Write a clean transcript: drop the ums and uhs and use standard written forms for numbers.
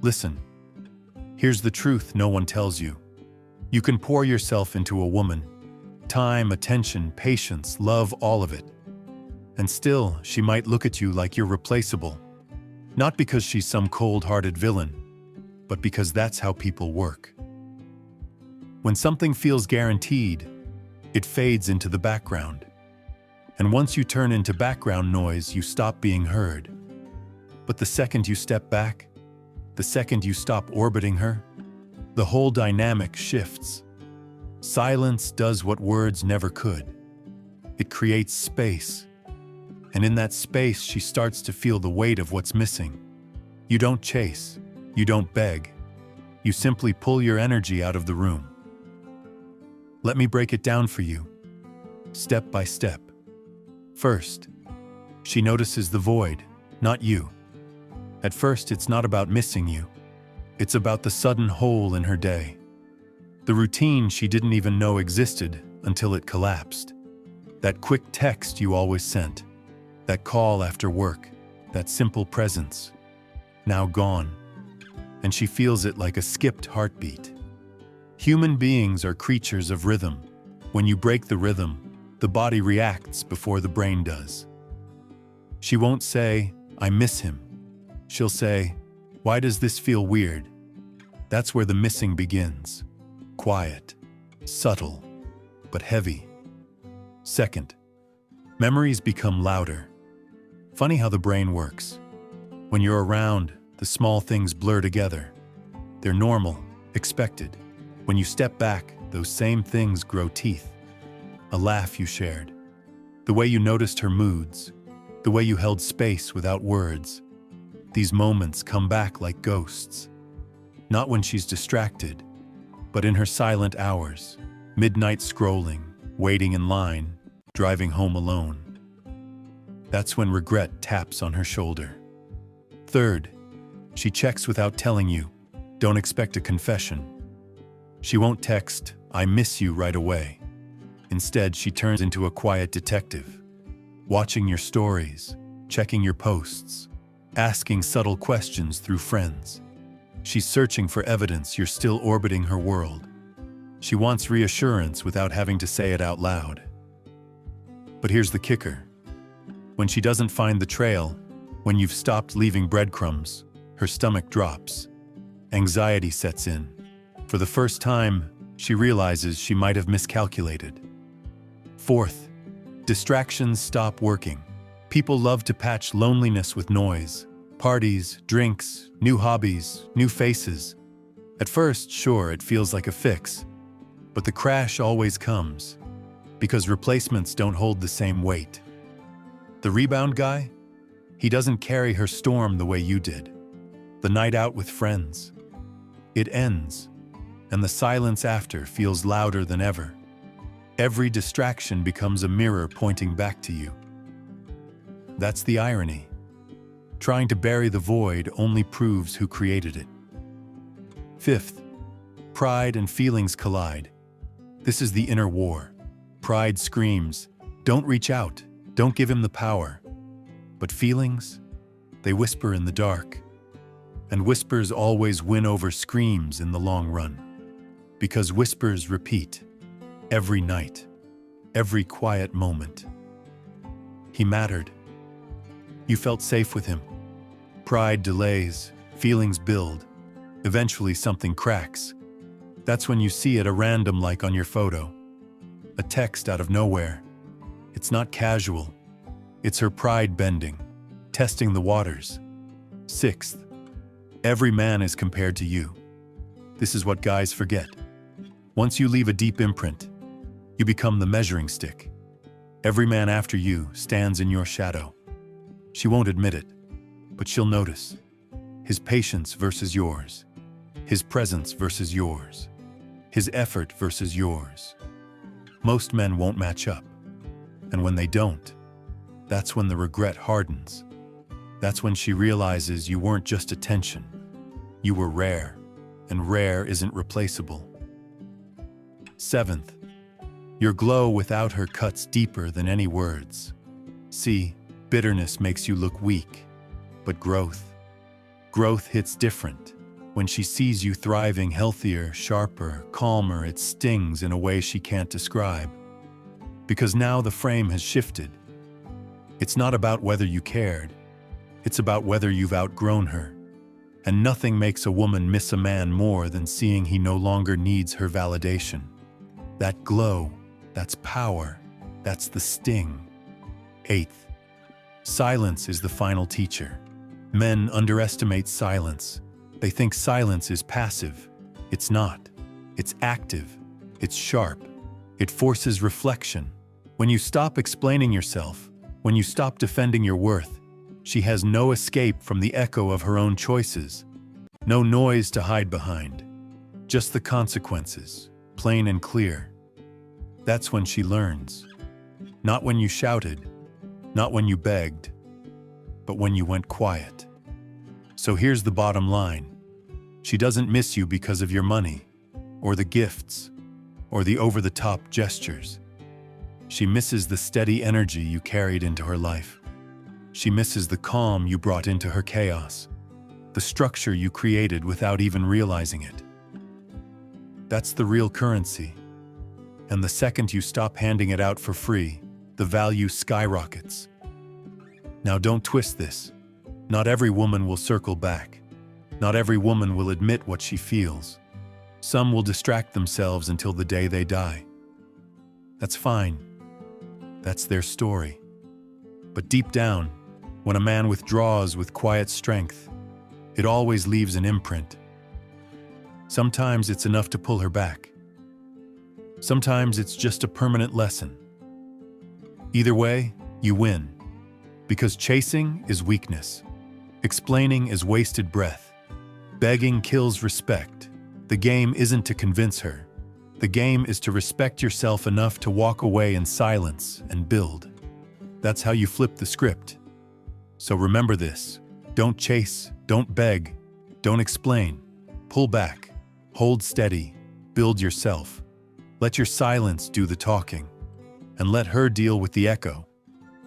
Listen, here's the truth no one tells you. You can pour yourself into a woman. Time, attention, patience, love, all of it. And still, she might look at you like you're replaceable. Not because she's some cold-hearted villain, but because that's how people work. When something feels guaranteed, it fades into the background. And once you turn into background noise, you stop being heard. But the second you step back, the second you stop orbiting her, the whole dynamic shifts. Silence does what words never could. It creates space. And in that space, she starts to feel the weight of what's missing. You don't chase. You don't beg. You simply pull your energy out of the room. Let me break it down for you, step by step. First, she notices the void, not you. At first, it's not about missing you. It's about the sudden hole in her day. The routine she didn't even know existed until it collapsed. That quick text you always sent. That call after work. That simple presence. Now gone. And she feels it like a skipped heartbeat. Human beings are creatures of rhythm. When you break the rhythm, the body reacts before the brain does. She won't say, "I miss him." She'll say, "Why does this feel weird?" That's where the missing begins. Quiet, subtle, but heavy. Second, memories become louder. Funny how the brain works. When you're around, the small things blur together. They're normal, expected. When you step back, those same things grow teeth. A laugh you shared. The way you noticed her moods. The way you held space without words. These moments come back like ghosts. Not when she's distracted, but in her silent hours. Midnight scrolling, waiting in line, driving home alone. That's when regret taps on her shoulder. Third, she checks without telling you. Don't expect a confession. She won't text, "I miss you," right away. Instead, she turns into a quiet detective, watching your stories, checking your posts, asking subtle questions through friends. She's searching for evidence you're still orbiting her world. She wants reassurance without having to say it out loud. But here's the kicker. When she doesn't find the trail, when you've stopped leaving breadcrumbs, her stomach drops. Anxiety sets in. For the first time, she realizes she might have miscalculated. Fourth, distractions stop working. People love to patch loneliness with noise. Parties, drinks, new hobbies, new faces. At first, sure, it feels like a fix. But the crash always comes, because replacements don't hold the same weight. The rebound guy? He doesn't carry her storm the way you did. The night out with friends. It ends, and the silence after feels louder than ever. Every distraction becomes a mirror pointing back to you. That's the irony. Trying to bury the void only proves who created it. Fifth, pride and feelings collide. This is the inner war. Pride screams, "Don't reach out, don't give him the power." But feelings, they whisper in the dark. And whispers always win over screams in the long run. Because whispers repeat, every night, every quiet moment. He mattered. You felt safe with him. Pride delays, feelings build. Eventually something cracks. That's when you see it a random like on your photo. A text out of nowhere. It's not casual. It's her pride bending, testing the waters. Sixth, every man is compared to you. This is what guys forget. Once you leave a deep imprint, you become the measuring stick. Every man after you stands in your shadow. She won't admit it, but she'll notice. His patience versus yours. His presence versus yours. His effort versus yours. Most men won't match up. And when they don't, that's when the regret hardens. That's when she realizes you weren't just attention. You were rare, and rare isn't replaceable. Seventh, your glow without her cuts deeper than any words. See, bitterness makes you look weak, but growth hits different. When she sees you thriving, healthier, sharper, calmer, it stings in a way she can't describe. Because now the frame has shifted. It's not about whether you cared. It's about whether you've outgrown her. And nothing makes a woman miss a man more than seeing he no longer needs her validation. That glow, that's power, that's the sting. Eighth, silence is the final teacher. Men underestimate silence. They think silence is passive. It's not. It's active. It's sharp. It forces reflection. When you stop explaining yourself, when you stop defending your worth, she has no escape from the echo of her own choices. No noise to hide behind. Just the consequences, plain and clear. That's when she learns. Not when you shouted, not when you begged, but when you went quiet. So here's the bottom line. She doesn't miss you because of your money, or the gifts, or the over-the-top gestures. She misses the steady energy you carried into her life. She misses the calm you brought into her chaos, the structure you created without even realizing it. That's the real currency. And the second you stop handing it out for free, the value skyrockets. Now don't twist this. Not every woman will circle back. Not every woman will admit what she feels. Some will distract themselves until the day they die. That's fine. That's their story. But deep down, when a man withdraws with quiet strength, it always leaves an imprint. Sometimes it's enough to pull her back. Sometimes it's just a permanent lesson. Either way, you win. Because chasing is weakness. Explaining is wasted breath. Begging kills respect. The game isn't to convince her. The game is to respect yourself enough to walk away in silence and build. That's how you flip the script. So remember this. Don't chase, don't beg, don't explain. Pull back, hold steady, build yourself. Let your silence do the talking, and let her deal with the echo.